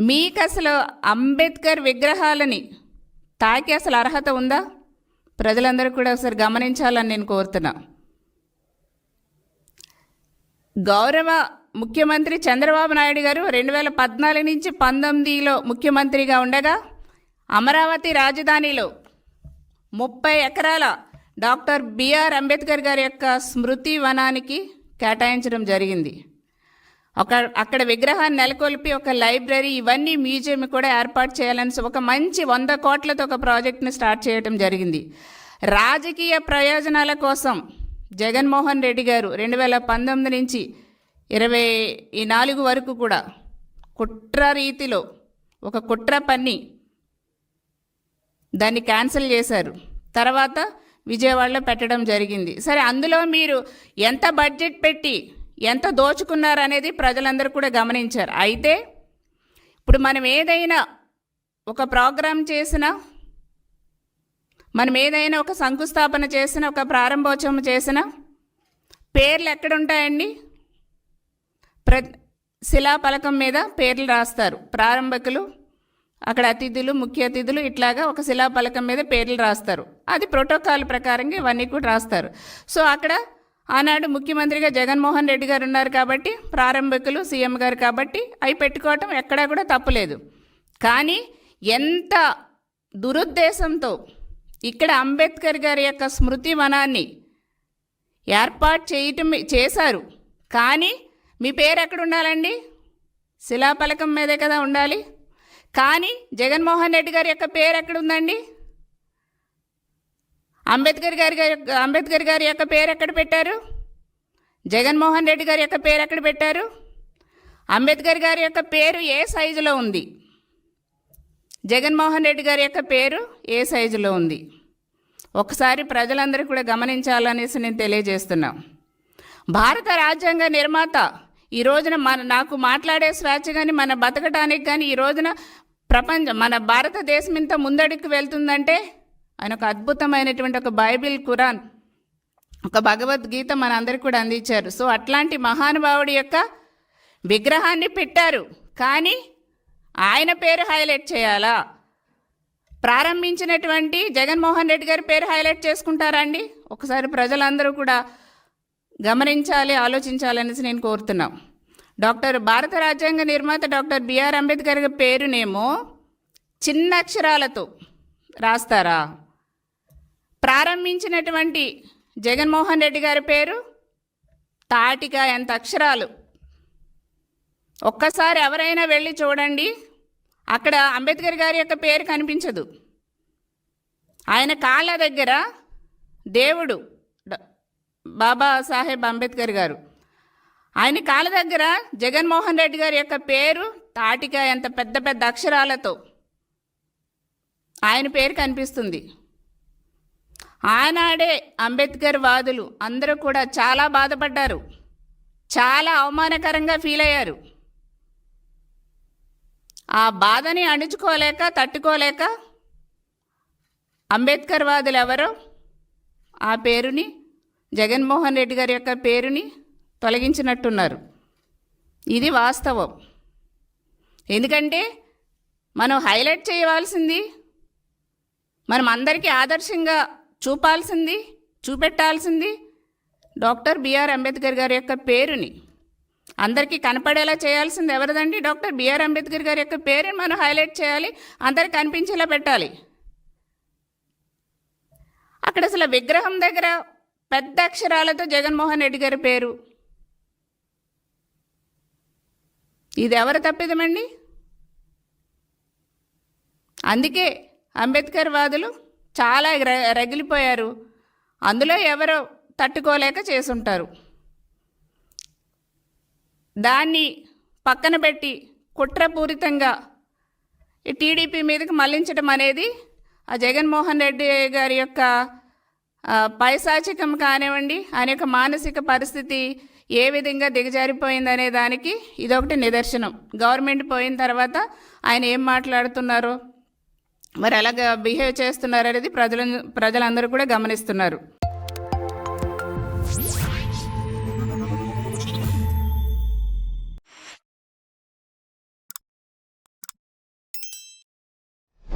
మీకు అసలు అంబేద్కర్ విగ్రహాలని తాకి అసలు అర్హత ఉందా? ప్రజలందరూ కూడా ఒకసారి గమనించాలని నేను కోరుతున్నా. గౌరవ ముఖ్యమంత్రి చంద్రబాబు నాయుడు గారు 2014 నుంచి 19లో ముఖ్యమంత్రిగా ఉండగా అమరావతి రాజధానిలో 30 ఎకరాల డాక్టర్ బిఆర్ అంబేద్కర్ గారి యొక్క స్మృతి వనానికి కేటాయించడం జరిగింది. అక్కడ విగ్రహాన్ని నెలకొల్పి ఒక లైబ్రరీ, ఇవన్నీ మ్యూజియం కూడా ఏర్పాటు చేయాలని ఒక మంచి 100 కోట్లతో ఒక ప్రాజెక్ట్ని స్టార్ట్ చేయడం జరిగింది. రాజకీయ ప్రయోజనాల కోసం జగన్మోహన్ రెడ్డి గారు 2019 నుంచి 24 వరకు కూడా కుట్ర రీతిలో ఒక కుట్ర పన్ని దాన్ని క్యాన్సిల్ చేశారు. తర్వాత విజయవాడలో పెట్టడం జరిగింది. సరే, అందులో మీరు ఎంత బడ్జెట్ పెట్టి ఎంత దోచుకున్నారు అనేది ప్రజలందరూ కూడా గమనించారు. అయితే ఇప్పుడు మనం ఏదైనా ఒక ప్రోగ్రాం చేసినా, మనం ఏదైనా ఒక శంకుస్థాపన చేసినా, ఒక ప్రారంభోత్సవం చేసినా పేర్లు ఎక్కడుంటాయండి? శిలాఫలకం మీద పేర్లు రాస్తారు. ప్రారంభకులు, అక్కడ అతిథులు, ముఖ్య అతిథులు, ఇట్లాగా ఒక శిలాఫలకం మీద పేర్లు రాస్తారు. అది ప్రోటోకాల్ ప్రకారంగా ఇవన్నీ కూడా రాస్తారు. సో అక్కడ ఆనాడు ముఖ్యమంత్రిగా జగన్మోహన్ రెడ్డి గారు ఉన్నారు కాబట్టి, ప్రారంభకులు సీఎం గారు కాబట్టి అవి పెట్టుకోవటం ఎక్కడా కూడా తప్పులేదు. కానీ ఎంత దురుద్దేశంతో ఇక్కడ అంబేద్కర్ గారి యొక్క స్మృతి వనాన్ని ఏర్పాటు చేశారు. కానీ మీ పేరు ఎక్కడ ఉండాలండి? శిలాఫలకం మీదే కదా ఉండాలి. కానీ జగన్మోహన్ రెడ్డి గారి యొక్క పేరు ఎక్కడ ఉందండి? అంబేద్కర్ గారి యొక్క పేరు ఎక్కడ పెట్టారు? జగన్మోహన్ రెడ్డి గారి యొక్క పేరు ఎక్కడ పెట్టారు? అంబేద్కర్ గారి యొక్క పేరు ఏ సైజులో ఉంది? జగన్మోహన్ రెడ్డి గారి యొక్క పేరు ఏ సైజులో ఉంది? ఒకసారి ప్రజలందరూ కూడా గమనించాలనేసి నేను తెలియజేస్తున్నా. భారత రాజ్యాంగ నిర్మాత ఈ రోజున నాకు మాట్లాడే స్వేచ్ఛ కానీ, మన బతకటానికి కానీ ఈ రోజున మన భారతదేశం ఇంత ముందడుగు వెళ్తుందంటే ఆయన ఒక అద్భుతమైనటువంటి ఒక బైబిల్, ఖురాన్, ఒక భగవద్గీత మన అందరికీ కూడా అందించారు. సో అట్లాంటి మహానుభావుడి యొక్క విగ్రహాన్ని పెట్టారు. కానీ ఆయన పేరు హైలైట్ చేయాలా? ప్రారంభించినటువంటి జగన్మోహన్ రెడ్డి గారి పేరు హైలైట్ చేసుకుంటారా అండి? ఒకసారి ప్రజలందరూ కూడా గమనించాలి, ఆలోచించాలనేసి నేను కోరుతున్నాం. భారత రాజ్యాంగ నిర్మాత డాక్టర్ బిఆర్ అంబేద్కర్ గారి పేరునేమో చిన్న అక్షరాలతో రాస్తారా? ప్రారంభించినటువంటి జగన్మోహన్ రెడ్డి గారి పేరు తాటిగా ఎంత అక్షరాలు. ఒక్కసారి ఎవరైనా వెళ్ళి చూడండి, అక్కడ అంబేద్కర్ గారి యొక్క పేరు కనిపించదు. ఆయన కాళ్ళ దగ్గర దేవుడు బాబాసాహెబ్ అంబేద్కర్ గారు, ఆయన కాళ్ళ దగ్గర జగన్మోహన్ రెడ్డి గారి యొక్క పేరు తాటిగా ఎంత పెద్ద పెద్ద అక్షరాలతో ఆయన పేరు కనిపిస్తుంది. ఆనాడే అంబేద్కర్ వాదులు అందరూ కూడా చాలా బాధపడ్డారు, చాలా అవమానకరంగా ఫీల్ అయ్యారు. ఆ బాధని అణుచుకోలేక, తట్టుకోలేక అంబేద్కర్ వాదులు ఎవరో ఆ పేరుని, జగన్మోహన్ రెడ్డి గారి యొక్క పేరుని తొలగించినట్టున్నారు. ఇది వాస్తవం. ఎందుకంటే మనం హైలైట్ చేయవలసింది, మనం అందరికీ ఆదర్శంగా చూపెట్టాల్సింది డాక్టర్ బిఆర్ అంబేద్కర్ గారి యొక్క పేరుని అందరికీ కనపడేలా చేయాల్సింది ఎవరిదండి? డాక్టర్ బిఆర్ అంబేద్కర్ గారి యొక్క పేరుని మనం హైలైట్ చేయాలి, అందరికి కనిపించేలా పెట్టాలి. అక్కడ అసలు విగ్రహం దగ్గర పెద్ద అక్షరాలతో జగన్మోహన్ రెడ్డి గారి పేరు. ఇది ఎవరు తప్పిదమండి? అందుకే అంబేద్కర్ వాదులు చాలా రగిలిపోయారు. అందులో ఎవరో తట్టుకోలేక చేసుంటారు. దాన్ని పక్కన పెట్టి కుట్రపూరితంగా ఈ టీడీపీ మీదకి మళ్లించడం అనేది ఆ జగన్మోహన్ రెడ్డి గారి యొక్క పైశాచికం కానివ్వండి, ఆయన యొక్క మానసిక పరిస్థితి ఏ విధంగా దిగజారిపోయిందనే దానికి ఇదొకటి నిదర్శనం. గవర్నమెంట్ పోయిన తర్వాత ఆయన ఏం మాట్లాడుతున్నారో, మరి ఎలాగ బిహేవ్ చేస్తున్నారనేది ప్రజలందరూ కూడా గమనిస్తున్నారు.